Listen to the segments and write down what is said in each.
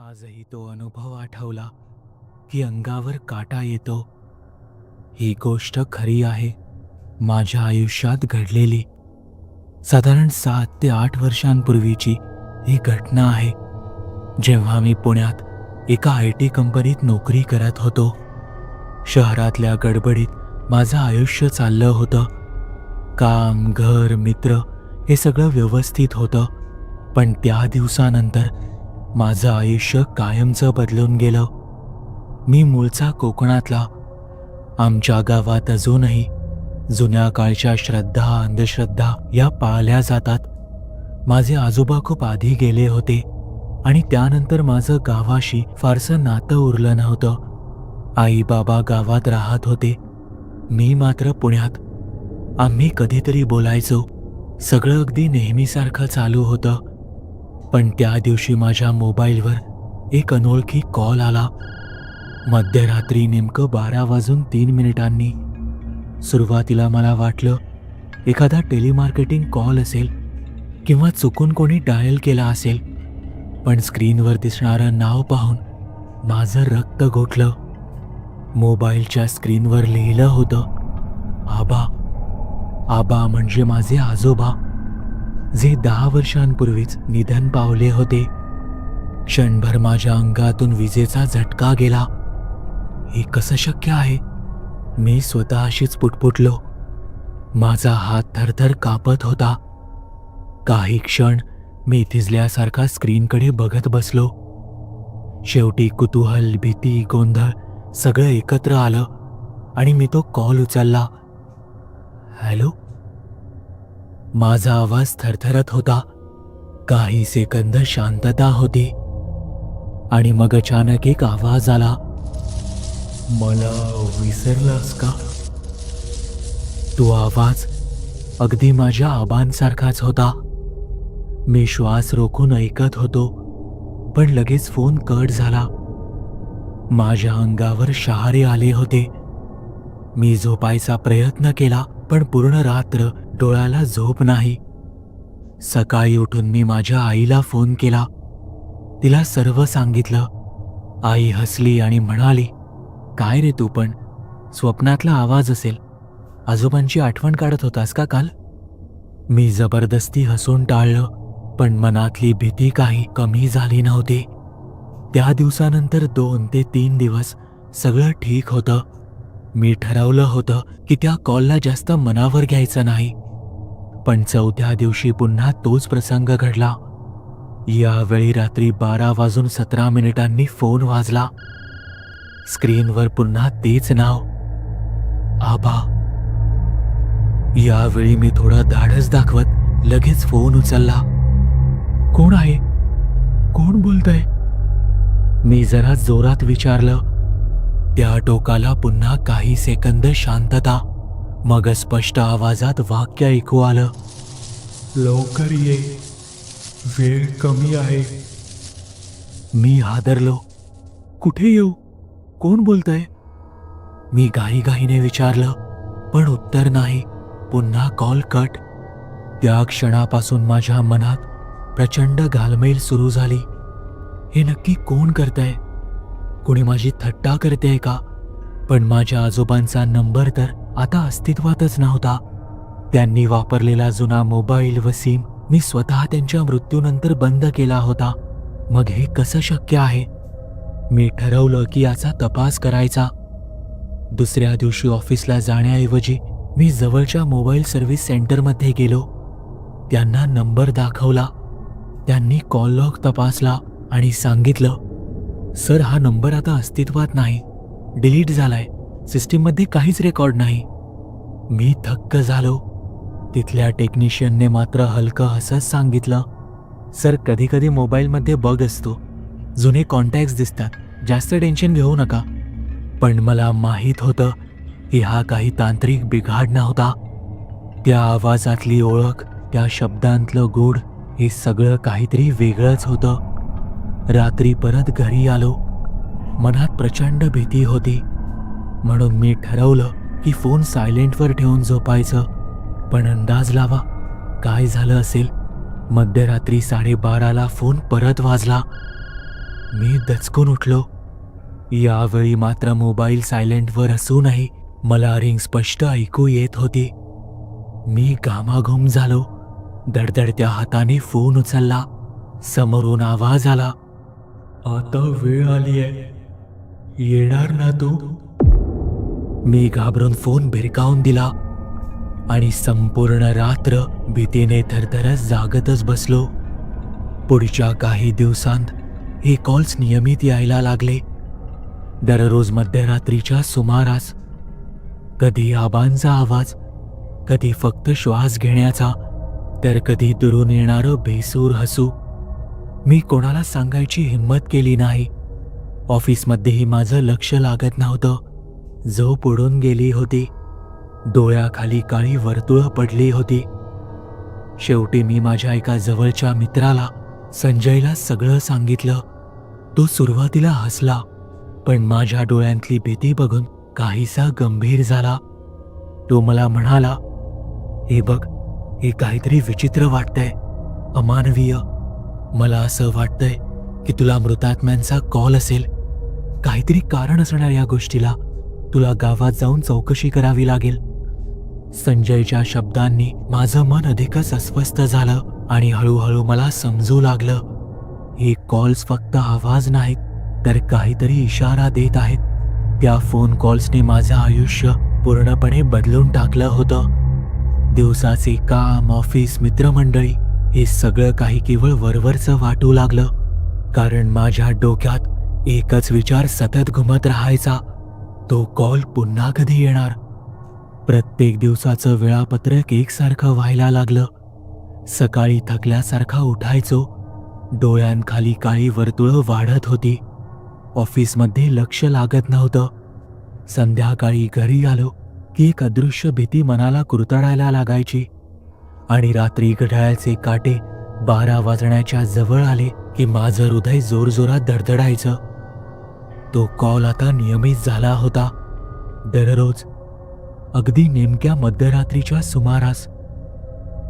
आजही तो अनुभव आठवला की अंगावर काटा येतो. ही गोष्ट खरी आहे, माझ्या आयुष्यात घडलेली. साधारण 7 ते 8 वर्षांपूर्वीची ही घटना आहे, जेव्हा मी पुण्यात एका IT कंपनीत नोकरी करत होतो. शहरातल्या गडबडीत माझं आयुष्य चाललं होतं. काम, घर, मित्र हे सगळं व्यवस्थित होतं. पण त्या दिवसानंतर माझं आयुष्य कायमचं बदलून गेलं. मी मूळचा कोकणातला. आमच्या गावात अजूनही जुन्या काळच्या श्रद्धा, अंधश्रद्धा या पाळल्या जातात. माझे आजोबा खूप आधी गेले होते आणि त्यानंतर माझं गावाशी फारसं नातं उरलं नव्हतं. आई बाबा गावात राहत होते, मी मात्र पुण्यात. आम्ही कधीतरी बोलायचो, सगळं अगदी नेहमीसारखं चालू होतं. पण त्या दिवशी माझ्या मोबाईलवर एक अनोळखी कॉल आला. मध्यरात्री नेमकं 12:03 सुरुवातीला मला वाटलं एखादा टेलिमार्केटिंग कॉल असेल किंवा चुकून कोणी डायल केला असेल. पण स्क्रीनवर दिसणारं नाव पाहून माझं रक्त गोठलं. मोबाईलच्या स्क्रीनवर लिहिलं होतं, आबा. आबा म्हणजे माझे आजोबा, जे 10 वर्षांपूर्वीच निधन पावले होते. क्षणभर माझ्या अंगातून विजेचा झटका गेला. हे कसं शक्य आहे? मी स्वतःशीच पुटपुटलो. माझा हात थरथर कापत होता. काही क्षण मी थिजल्यासारखा स्क्रीनकडे बघत बसलो. शेवटी कुतूहल, भीती, गोंधळ सगळं एकत्र आलं आणि मी तो कॉल उचलला. हॅलो. माझा आवाज थरथरत होता. काही सेकंद शांतता होती आणि मग अचानक एक आवाज आला, मला विसरलास का? तो आवाज अगदी माझ्या आबांसारखाच होता. मी श्वास रोखून ऐकत होतो, पण लगेच फोन कट झाला. माझ्या अंगावर शहारे आले होते. मी झोपायचा प्रयत्न केला, पण पूर्ण रात्र डोळ्याला झोप नाही. सकाळी उठून मी माझ्या आईला फोन केला. तिला सर्व सांगितलं. आई हसली आणि म्हणाली, काय रे तू पण? स्वप्नातला आवाज असेल. आजोबांची आठवण काढत होतास का काल? मी जबरदस्ती हसून टाळलं, पण मनातली भीती काही कमी झाली नव्हती. त्या दिवसानंतर 2 ते 3 दिवस सगळं ठीक होतं. मी ठरवलं होतं की त्या कॉलला जास्त मनावर घ्यायचं नाही. पण 4थ्या दिवशी पुन्हा तोच प्रसंग घडला. यावेळी रात्री 12:17 फोन वाजला. स्क्रीनवर पुन्हा तेच नाव, आबा. यावेळी मी थोडं धाडस दाखवत लगेच फोन उचलला. कोण आहे? कोण बोलतंय? मी जरा जोरात विचारलं. त्या टोकाला पुन्हा काही सेकंद शांतता. मग स्पष्ट आवाजात वाक्य ऐकू आलं, लवकर ये, वेळ कमी आहे. मी हादरलो. कुठे येऊ? कोण बोलतंय? मी घाईघाईने विचारलं, पण उत्तर नाही. पुन्हा कॉल कट. त्या क्षणापासून माझ्या मनात प्रचंड घालमेल सुरू झाली. हे नक्की कोण करतंय? कोणी माझी थट्टा करतेय का? पण माझ्या आजोबांचा नंबर तर आता अस्तित्वातच नव्हता. त्यांनी वापरलेला जुना मोबाईल व सिम मी स्वतः त्यांच्या मृत्यूनंतर बंद केला होता. मग हे कसं शक्य आहे? मी ठरवलं की याचा तपास करायचा. दुसऱ्या दिवशी ऑफिसला जाण्याऐवजी मी जवळच्या मोबाईल सर्व्हिस सेंटरमध्ये गेलो. त्यांना नंबर दाखवला. त्यांनी कॉल लॉग तपासला आणि सांगितलं, सर, हा नंबर आता अस्तित्वात नाही, डिलीट झालाय. सिस्टीममध्ये काहीच रेकॉर्ड नाही. मी थक्क झालो. तिथल्या टेक्निशियनने मात्र हलकं हसत सांगितलं, सर, कधी कधी मोबाईलमध्ये बग असतो, जुने कॉन्टॅक्ट्स दिसतात, जास्त टेन्शन घेऊ नका. पण मला माहीत होतं की हा काही तांत्रिक बिघाड नव्हता. त्या आवाजातली ओळख, त्या शब्दांतलं गूढ, हे सगळं काहीतरी वेगळंच होतं. रात्री परत घरी आलो. मनात प्रचंड भीती होती. म्हणून मी ठरवलं की फोन सायलेंटवर ठेवून झोपायचं. पण अंदाज लावा काय झालं असेल. मध्यरात्री 12:30 फोन परत वाजला. मी दचकून उठलो. यावेळी मात्र मोबाईल सायलेंटवर असूनही मला रिंग स्पष्ट ऐकू येत होती. मी घामाघूम झालो. धडधडत्या हाताने फोन उचलला. समोरून आवाज आला, आता वेळ आली आहे, येणार ना तू? मी घाबरून फोन भिरकावून दिला आणि संपूर्ण रात्र भीतीने थरथरत जागतच बसलो. पुढच्या काही दिवसांत हे कॉल्स नियमित यायला लागले. दररोज मध्यरात्रीच्या सुमारास. कधी आबांचा आवाज, कधी फक्त श्वास घेण्याचा, तर कधी दुरून येणारं बेसूर हसू. मी कोणाला सांगायची हिंमत केली नाही. ऑफिसमध्येही माझं लक्ष लागत नव्हतं. झोप उडून गेली होती. डोळ्याखाली काळी वर्तुळं पडली होती. शेवटी मी माझ्या एका जवळच्या मित्राला, संजयला सगळं सांगितलं. तो सुरुवातीला हसला, पण माझ्या डोळ्यांतली भीती बघून काहीसा गंभीर झाला. तो मला म्हणाला, हे बघ, हे काहीतरी विचित्र वाटतंय, अमानवीय. मला असं वाटतंय की तुला मृतात्म्यांचा कॉल असेल. काहीतरी कारण असणार या गोष्टीला. तुला गावात जाऊन चौकशी करावी लागेल. संजयच्या शब्दांनी माझं मन अधिकच अस्वस्थ झालं आणि हळूहळू मला समजू लागलं, हे कॉल्स फक्त आवाज नाहीत, तर काहीतरी इशारा देत आहेत. त्या फोन कॉल्सने माझं आयुष्य पूर्णपणे बदलून टाकलं होतं. दिवसाचे काम, ऑफिस, मित्रमंडळी हे सगळं काही केवळ वरवरचं वाटू लागलं. कारण माझ्या डोक्यात एकच विचार सतत घुमत राहायचा, तो कॉल पुन्हा कधी येणार? प्रत्येक दिवसाचं वेळापत्रक एकसारखं व्हायला लागलं. सकाळी थकल्यासारखा उठायचो. डोळ्यांखाली काळी वर्तुळं वाढत होती. ऑफिसमध्ये लक्ष लागत नव्हतं. संध्याकाळी घरी आलो की एक अदृश्य भीती मनाला कुरतडायला लागायची. आणि रात्री घड्याळाचे काटे 12 वाजण्याच्या जवळ आले की माझं हृदय जोरजोरात धडधडायचं. तो कॉल आता नियमित झाला होता. दररोज अगदी नेमक्या मध्यरात्रीच्या सुमारास.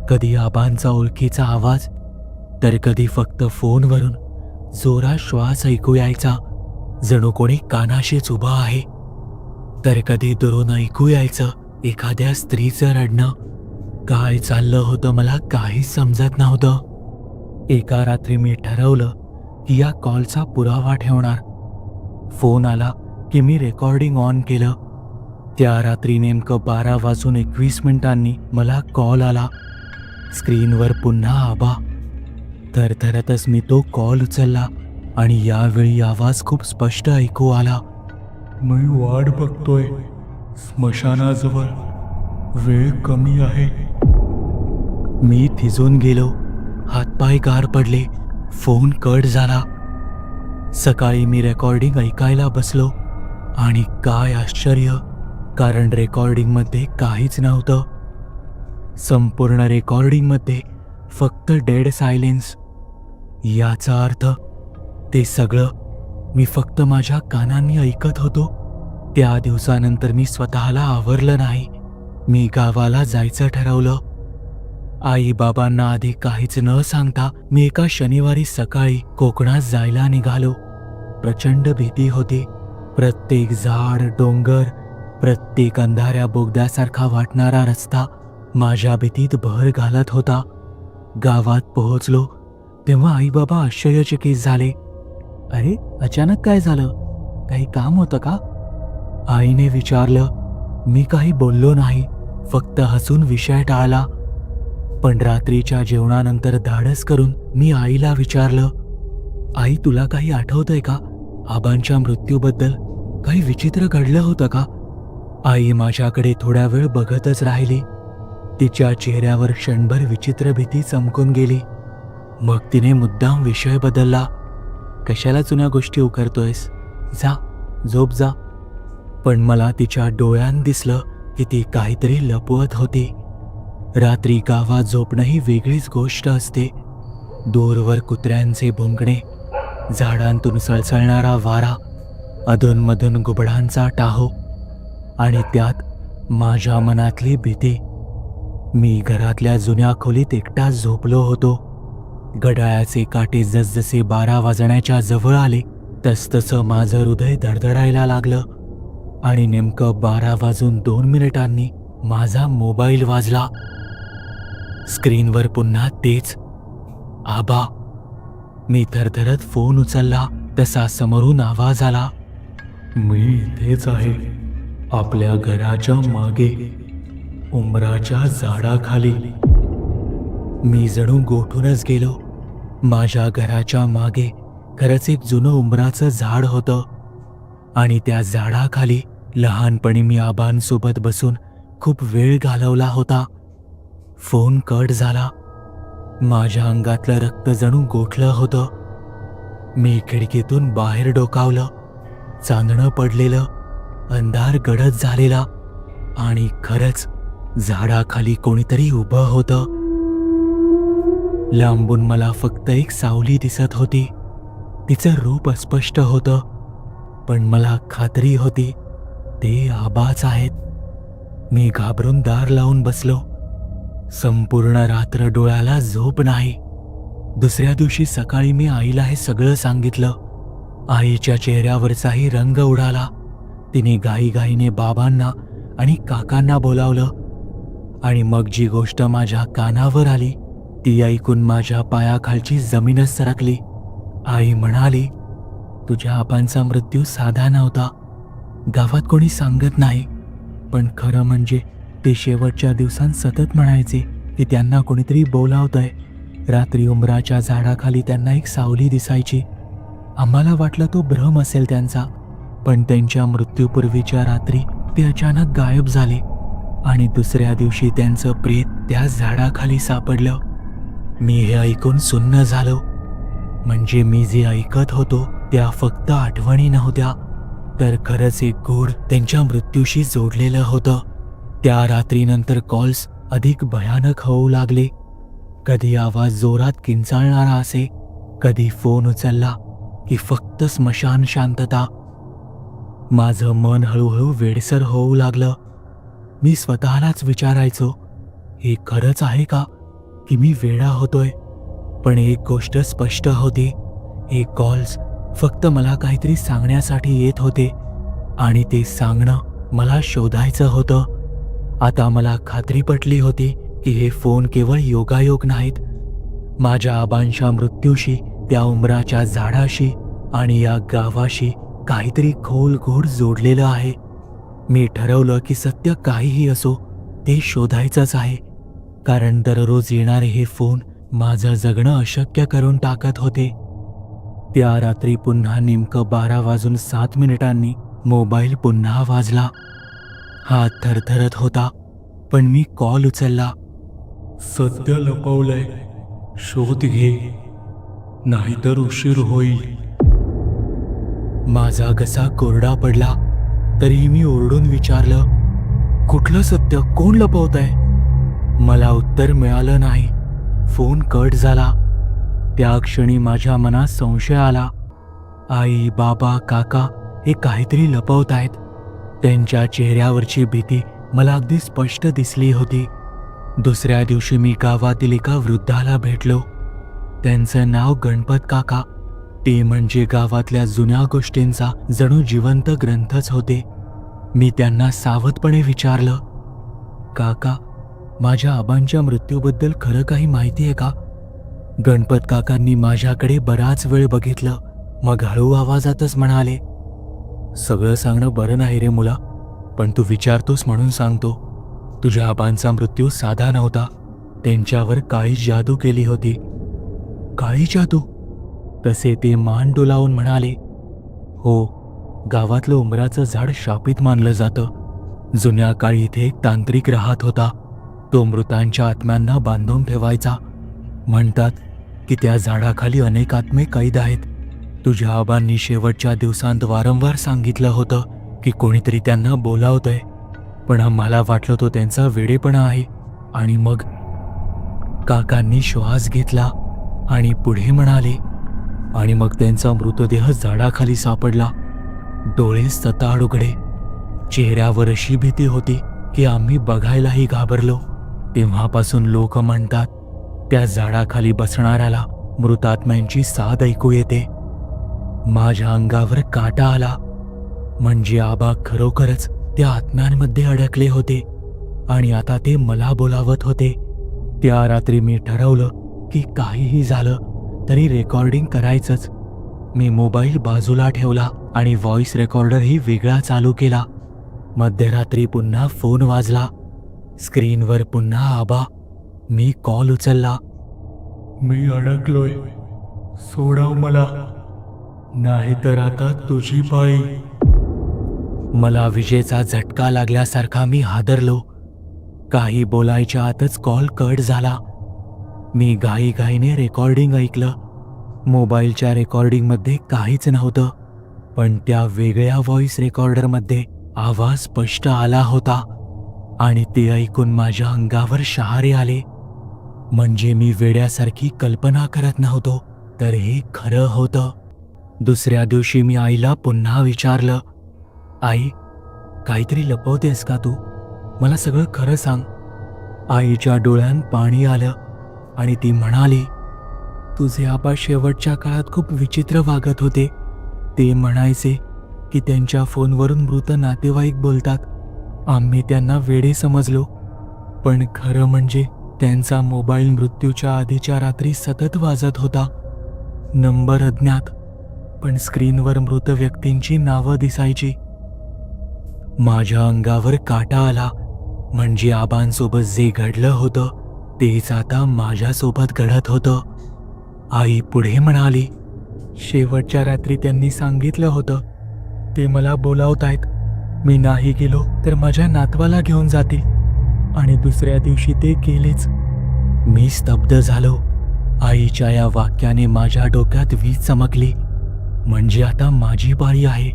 कधी आबांचा ओळखीचा आवाज, तर कधी फक्त फोनवरून जोरात श्वास ऐकू यायचा, जणू कोणी कानाशीच उभा आहे. तर कधी दुरून ऐकू यायचं एखाद्या स्त्रीचं रडणं. काय चाललं होतं मला काहीच समजत नव्हतं. एका रात्री मी ठरवलं की या कॉलचा पुरावा ठेवणार. फोन आला की मी रेकॉर्डिंग ऑन केलं. त्या रात्री नेमकं 12:21 मला कॉल आला. स्क्रीनवर पुन्हा आबा. थरथरतच मी तो कॉल उचलला आणि यावेळी आवाज खूप स्पष्ट ऐकू आला, मी वाट बघतोय स्मशानाजवळ, वेळ कमी आहे. मी थिजून गेलो. हातपाय गार पडले. फोन कट झाला. सकाळी मी रेकॉर्डिंग ऐकायला बसलो आणि काय आश्चर्य, कारण रेकॉर्डिंगमध्ये काहीच नव्हतं. संपूर्ण रेकॉर्डिंगमध्ये फक्त डेड सायलेन्स. याचा अर्थ ते सगळं मी फक्त माझ्या कानांनी ऐकत होतो. त्या दिवसानंतर मी स्वतःला आवरलं नाही. मी गावाला जायचं ठरवलं. आई बाबांना आधी काहीच न सांगता मी एका शनिवारी सकाळी कोकणात जायला निघालो. प्रचंड भीती होती. प्रत्येक झाड, डोंगर, प्रत्येक अंधाऱ्या बोगद्यासारखा वाटणारा रस्ता माझ्या भीतीत भर घालत होता. गावात पोहोचलो तेव्हा आई बाबा आश्चर्यचकित झाले. अरे, अचानक काय झालं? काही काम होतं का? आईने विचारलं. मी काही बोललो नाही, फक्त हसून विषय टाळला. पण रात्रीच्या जेवणानंतर धाडस करून मी आईला विचारलं, आई, तुला काही आठवतंय का? आबांच्या मृत्यूबद्दल काही विचित्र घडलं होतं का? आई माझ्याकडे थोड्या वेळ बघतच राहिली. तिच्या चेहऱ्यावर क्षणभर विचित्र भीती चमकून गेली. मग तिने मुद्दाम विषय बदलला. कशाला जुन्या गोष्टी उकरतोयस? जा, झोप जा. पण मला तिच्या डोळ्यांत दिसलं की ती काहीतरी लपवत होती. रात्री गावात झोपणं ही वेगळीच गोष्ट असते. दूरवर कुत्र्यांचे भुंकणे, झाडांतून सळसळणारा वारा, अधूनमधून घुबडांचा टाहो आणि त्यात माझ्या मनातली भीती. मी घरातल्या जुन्या खोलीत एकटाच झोपलो होतो. घड्याळाचे काटे जसजसे 12 वाजण्याच्या जवळ आले तसतसं माझं हृदय धडधडायला लागलं आणि नेमकं 12 वाजून 2 मिनिटांनी माझा मोबाईल वाजला. स्क्रीनवर पुन्हा तेच आबा. मी थरथरत फोन उचलला तसा समोरून आवाज आला, मी इथेच आहे, आपल्या घराच्या मागे, उंबराच्या झाडाखाली. मी जणू गोठूनच गेलो. माझ्या घराच्या मागे खरंच एक जुनं उंबराचं झाड होतं आणि त्या झाडाखाली लहानपणी मी आबांसोबत बसून खूप वेळ घालवला होता. फोन कट झाला. माझ्या अंगातलं रक्त जणू गोठलं होतं. मी खिडकीतून बाहेर डोकावलं. चांदणं पडलेलं, अंधार गडद झालेला आणि खरंच झाडाखाली कोणीतरी उभं होतं. लांबून मला फक्त एक सावली दिसत होती. तिचं रूप अस्पष्ट होतं, पण मला खात्री होती ते आबाच आहेत. मी घाबरून दार लावून बसलो. संपूर्ण रात्र डोळ्याला झोप नाही. दुसऱ्या दिवशी सकाळी मी आईला हे सगळं सांगितलं. आईच्या चेहऱ्यावरचाही रंग उडाला. तिने घाईघाईने बाबांना आणि काकांना बोलावलं आणि मग जी गोष्ट माझ्या कानावर आली ती ऐकून माझ्या पायाखालची जमीनच सरकली. आई म्हणाली, तुझ्या आबांचा मृत्यू साधा नव्हता. गावात कोणी सांगत नाही, पण खरं म्हणजे ते शेवटच्या दिवसांत सतत म्हणायचे की त्यांना कोणीतरी बोलावतंय. रात्री उंबराच्या झाडाखाली त्यांना एक सावली दिसायची. आम्हाला वाटलं तो भ्रम असेल त्यांचा, पण त्यांच्या मृत्यूपूर्वीच्या रात्री ते अचानक गायब झाले आणि दुसऱ्या दिवशी त्यांचं प्रेत त्या झाडाखाली सापडलं. मी हे ऐकून सुन्न झालो. म्हणजे मी जे ऐकत होतो त्या फक्त आठवणी नव्हत्या, तर खरंच एक गूढ त्यांच्या मृत्यूशी जोडलेलं होतं. त्या रात्रीनंतर कॉल्स अधिक भयानक होऊ लागले. कधी आवाज जोरात किंचाळणारा असे, कधी फोन उचलला की फक्त स्मशान शांतता. माझं मन हळूहळू वेडसर होऊ लागलं. मी स्वतःलाच विचारायचो, हे खरंच आहे का की मी वेडा होतोय? पण एक गोष्ट स्पष्ट होती, हे कॉल्स फक्त मला काहीतरी सांगण्यासाठी येत होते आणि ते सांगणं मला शोधायचं होतं. आता मला खात्री पटली होती की हे फोन केवळ योगायोग नाहीत. माझ्या आबांच्या मृत्यूशी, त्या उंबराच्या झाडाशी आणि या गावाशी काहीतरी खोल गूढ जोडलेलं आहे. मी ठरवलं की सत्य काहीही असो ते शोधायचंच आहे, कारण दररोज येणारे हे फोन माझं जगणं अशक्य करून टाकत होते. त्या रात्री पुन्हा नेमकं 12 वाजून 7 मिनिटांनी मोबाईल पुन्हा वाजला. हात थरथरत होता, पण मी कॉल उचलला. सत्य लपवलंय, शोध घे, नाहीतर उशीर होईल. माझा घसा कोरडा पडला, तरीही मी ओरडून विचारलं, कुठलं सत्य, कोण लपवतंय? मला उत्तर मिळालं नाही. फोन कट झाला. त्या क्षणी माझ्या मनात संशय आला. आई, बाबा, काका हे काहीतरी लपवतायत. त्यांच्या चेहऱ्यावरची भीती मला अगदी स्पष्ट दिसली होती. दुसऱ्या दिवशी मी गावातील एका वृद्धाला भेटलो. त्यांचं नाव गणपत काका. ते म्हणजे गावातल्या जुन्या गोष्टींचा जणू जिवंत ग्रंथच होते. मी त्यांना सावधपणे विचारलं, काका, माझ्या आबांच्या मृत्यूबद्दल खरं काही माहिती आहे का? गणपत काकांनी माझ्याकडे बराच वेळ बघितलं. मग हळू आवाजातच म्हणाले, सगळं सांगणं बरं नाही रे मुला, पण तू विचारतोस म्हणून सांगतो. तुझ्या आबांचा मृत्यू साधा नव्हता. त्यांच्यावर काळी जादू केली होती. काळी जादू? तसे ते मान डोलावून म्हणाले, हो, गावातलं उंबराचं झाड शापित मानलं जातं. जुन्या काळी इथे एक तांत्रिक राहत होता. तो मृतांच्या आत्म्यांना बांधून ठेवायचा. म्हणतात की त्या झाडाखाली अनेक आत्मे कैद आहेत. तुझ्या आबांनी शेवटच्या दिवसांत वारंवार सांगितलं होतं की कोणीतरी त्यांना बोलावतंय, पण आम्हाला वाटलं तो त्यांचा वेडेपणा आहे. आणि मग काकांनी श्वास घेतला आणि पुढे म्हणाले, आणि मग त्यांचा मृतदेह झाडाखाली सापडला. डोळे सताड उघडे. चेहऱ्यावर अशी भीती होती की आम्ही बघायलाही घाबरलो. तेव्हापासून लोक म्हणतात त्या झाडाखाली बसणाऱ्याला मृतात्म्यांची साद ऐकू येते. माझ्या अंगावर काटा आला. म्हणजे आबा खरोखरच त्या आत्म्यांमध्ये अडकले होते आणि आता ते मला बोलावत होते. त्या रात्री मी ठरवलं की काहीही झालं तरी रेकॉर्डिंग करायचंच. मी मोबाईल बाजूला ठेवला आणि व्हॉइस रेकॉर्डरही वेगळा चालू केला. मध्यरात्री पुन्हा फोन वाजला. स्क्रीनवर पुन्हा आबा. मी कॉल उचलला. मी अडकलोय, सोडव मला, नाहीतर आता तुझी पाळी. मला विजेचा झटका लागल्यासारखा मी हादरलो. काही बोलायच्या आतच कॉल कट झाला. मी घाईघाईने रेकॉर्डिंग ऐकलं. मोबाईलच्या रेकॉर्डिंगमध्ये काहीच नव्हतं, पण त्या वेगळ्या व्हॉइस रेकॉर्डरमध्ये आवाज स्पष्ट आला होता आणि ते ऐकून माझ्या अंगावर शहारे आले. म्हणजे मी वेड्यासारखी कल्पना करत नव्हतो, तर हे खरं होतं. दुसऱ्या दिवशी मी आईला पुन्हा विचारलं, आई, काहीतरी लपवतेस का तू? मला सगळं खरं सांग. आईच्या डोळ्यात पाणी आलं आणि ती म्हणाली, तुझे आबा शेवटच्या काळात खूप विचित्र वागत होते. ते म्हणायचे की त्यांच्या फोनवरून मृत नातेवाईक बोलतात. आम्ही त्यांना वेडे समजलो, पण खरं म्हणजे त्यांचा मोबाईल मृत्यूच्या आधीच्या रात्री सतत वाजत होता. नंबर अज्ञात, पण स्क्रीनवर मृत व्यक्तींची नावं दिसायची. माझ्या अंगावर काटा आला. म्हणजे आबांसोबत जे घडलं होतं तेच आता माझ्यासोबत घडत होतं. आई पुढे म्हणाली, शेवटच्या रात्री त्यांनी सांगितलं होतं ते मला बोलावतायत. मी नाही गेलो तर माझ्या नातवाला घेऊन जातील, आणि दुसऱ्या दिवशी ते गेलेच. मी स्तब्ध झालो. आईच्या या वाक्याने माझ्या डोक्यात वीज चमकली. म्हणजे आता माझी पाळी आहे.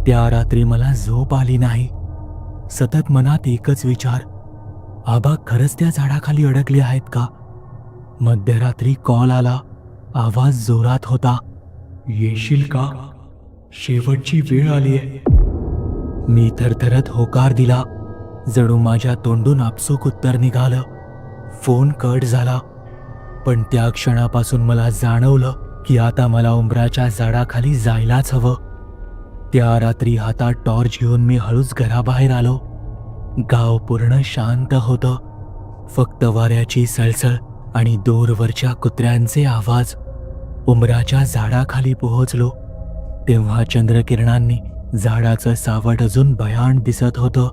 त्या रात्री मला झोप आली नाही. सतत मनात एकच विचार, आबा खरंच त्या झाडाखाली अडकले आहेत का? मध्यरात्री कॉल आला. आवाज जोरात होता, येशील का? शेवटची वेळ आली आहे. मी थरथरत होकार दिला. जणू माझ्या तोंडून आपसूक उत्तर निघालं. फोन कट झाला. पण त्या क्षणापासून मला जाणवलं की आता मला उंबराच्या झाडाखाली जायलाच हवं. त्या रात्री हातात टॉर्च घेऊन मी हळूच घराबाहेर आलो. गाव पूर्ण शांत होतं. फक्त वाऱ्याची सळसळ आणि दूरवरच्या कुत्र्यांचे आवाज. उंबराच्या झाडाखाली पोहोचलो तेव्हा चंद्रकिरणांनी झाडाचं सावट अजून भयाण दिसत होतं.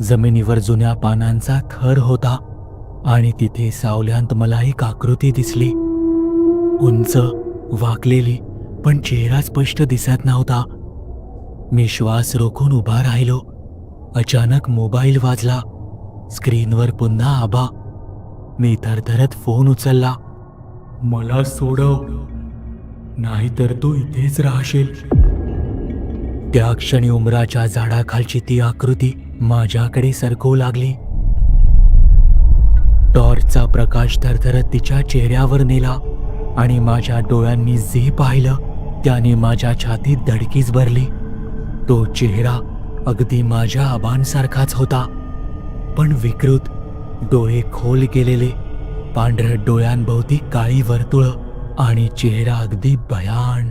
जमिनीवर जुन्या पानांचा थर होता आणि तिथे सावल्यांत मला एक आकृती दिसली. उंच, वाकलेली, पण चेहरा स्पष्ट दिसत नव्हता. मी श्वास रोखून उभा राहिलो. अचानक मोबाईल वाजला. स्क्रीनवर पुन्हा आबा. मी थरथरत फोन उचलला. मला सोडव, नाहीतर तू इथेच राहशील. त्या क्षणी उंबराच्या झाडाखालची ती आकृती माझ्याकडे सरकू लागली. टॉर्चचा प्रकाश थरथरत तिच्या चेहऱ्यावर नेला आणि माझ्या डोळ्यांनी जे पाहिलं त्याने माझ्या छातीत धडकीच भरली. तो चेहरा अगदी माझ्या आबांसारखाच होता, पण विकृत. डोळे खोल केलेले, पांढरट डोळ्यांभोवती काळी वर्तुळं आणि चेहरा अगदी भयान.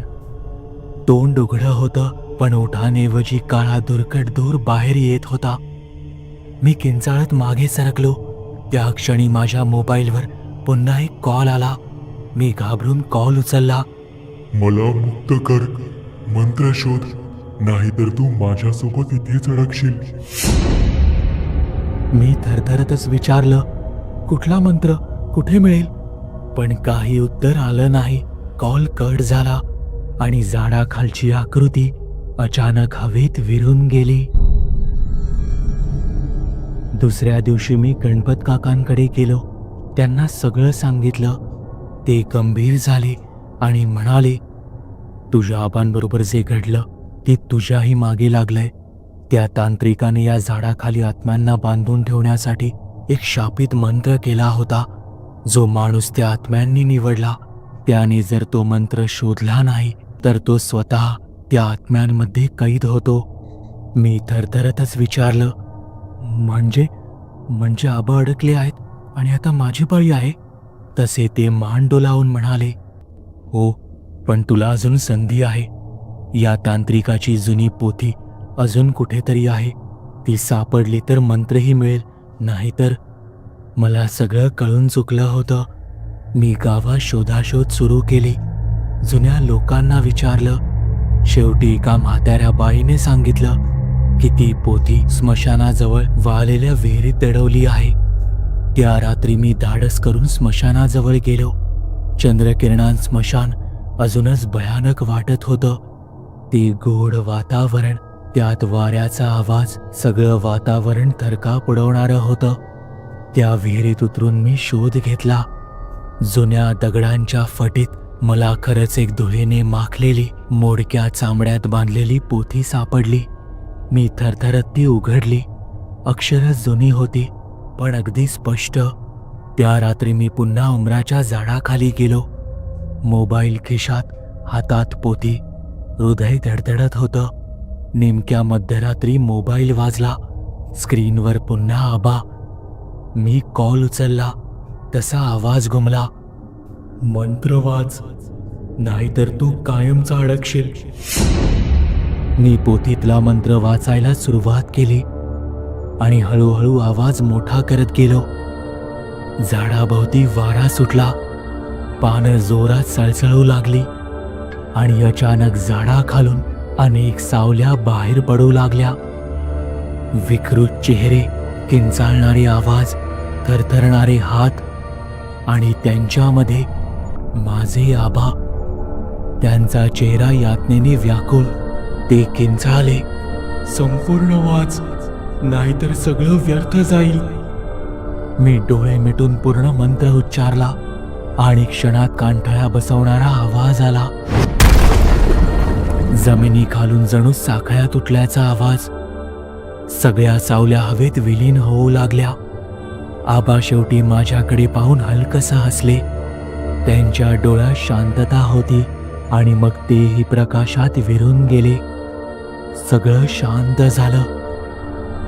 तोंड उघडं होतं, पण ओठांऐवजी काळा दुर्कट दूर बाहेर येत होता. मी किंचाळत मागे सरकलो. त्या क्षणी माझ्या मोबाईलवर पुन्हा एक कॉल आला. मी घाबरून कॉल उचलला. मला मुक्त कर, मंत्र शोध, नाहीतर तू माझ्यासोबत इथेच अडकशील. मी थरथरतच विचारलं, कुठला मंत्र, कुठे मिळेल? पण काही उत्तर आलं नाही. कॉल कट झाला आणि झाडाखालची आकृती अचानक हवेत विरून गेली. दुसऱ्या दिवशी मी गणपत काकांकडे गेलो. त्यांना सगळं सांगितलं. ते गंभीर झाले आणि म्हणाले, तुझ्या आबांबरोबर जे घडलं ते तुझ्याही मागे लागलंय. त्या तांत्रिकाने या झाडाखाली आत्म्यांना बांधून ठेवण्यासाठी एक शापित मंत्र केला होता, जो माणूस त्या आत्म्यांनी निवडला. त्याने जर तो मंत्र शोधला नाही तर तो स्वतः त्या आत्म्यांमध्ये कैद होतो. मी थरथरतच विचारलं, म्हणजे आबा अडकले आहेत आणि आता माझी पाळी आहे? तसे ते मान डोलावून म्हणाले, हो, पण तुला अजून संधी आहे. या तांत्रिकाची जुनी पोथी अजून कुठेतरी आहे. ती सापडली तर मंत्रही मिळेल, नाहीतर. मला सगळं कळून चुकलं होतं. मी गावात शोधाशोध सुरू केली. जुन्या लोकांना विचारलं. शेवटी एका म्हाताऱ्या बाईने सांगितलं की ती पोथी स्मशानाजवळ वाळलेल्या विहिरीत दडवली आहे. त्या रात्री मी धाडस करून स्मशानाजवळ गेलो. चंद्रकिरणांत स्मशान अजूनच भयानक वाटत होतं. ते गोड वातावरण, त्यात वाऱ्याचा आवाज, सगळं वातावरण थरकाप उडवणारं होतं. त्या विहिरीत उतरून मी शोध घेतला. जुन्या दगडांच्या फटीत मला खरंच एक धुळीने माखलेली, मोडक्या चामड्यात बांधलेली पोथी सापडली. मी थरथरत ती उघडली. अक्षरच जुनी होती, पण अगदी स्पष्ट. त्या रात्री मी पुन्हा उमराच्या झाडाखाली गेलो. मोबाईल खिशात, हातात पोथी. हृदय धडधडत होतं. नेमक्या मध्यरात्री मोबाईल वाजला. स्क्रीनवर पुन्हा आबा. मी कॉल उचलला तसा आवाज घुमला, मंत्र वाच, नाहीतर तू कायमचा अडकशील. मी पोथीतला मंत्र वाचायला सुरुवात केली आणि हळूहळू आवाज मोठा करत गेलो. झाडाभोवती वारा सुटला. पानं जोरात सळसळू लागली आणि अचानक झाडाखालून अनेक सावल्या बाहेर पडू लागल्या. विकृत चेहरे, किंचाळणारे आवाज, थरथरणारे हात आणि त्यांच्यामध्ये माझे आबा. त्यांचा चेहरा यातनेने व्याकुळ. ते किंचाळले, संपूर्ण वाच, नाहीतर सगळं व्यर्थ जाईल. मी डोळे मिटून पूर्ण मंत्र उच्चारला आणि क्षणात कानठळ्या बसवणारा आवाज आला. जमिनीखालून जणू साखळ्या तुटल्याचा आवाज. सगळ्या सावल्या हवेत विलीन होऊ लागल्या. आबा शेवटी माझ्याकडे पाहून हलकसं हसले. त्यांच्या डोळ्यात शांतता होती आणि मग तेही प्रकाशात विरून गेले. सगळं शांत झालं.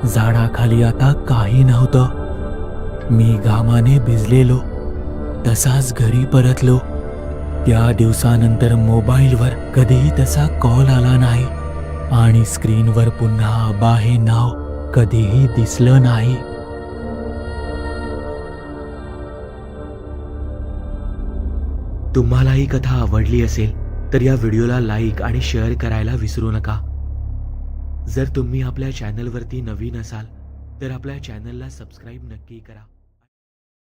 झाडाखाली आता काही नव्हतं. मी घामाने भिजलेलो. तसाच घरी परतलो. त्या दिवसानंतर मोबाईलवर कधीही तसा कॉल आला नाही आणि स्क्रीनवर पुन्हा आबा हे नाव कधीही दिसलं नाही. तुम्हाला ही कथा आवडली असेल तर या व्हिडिओला लाईक आणि शेअर करायला विसरू नका. जर तुम्ही आपल्या चॅनलवरती नवीन असाल तर आपल्या चॅनलला सबस्क्राईब नक्की करा.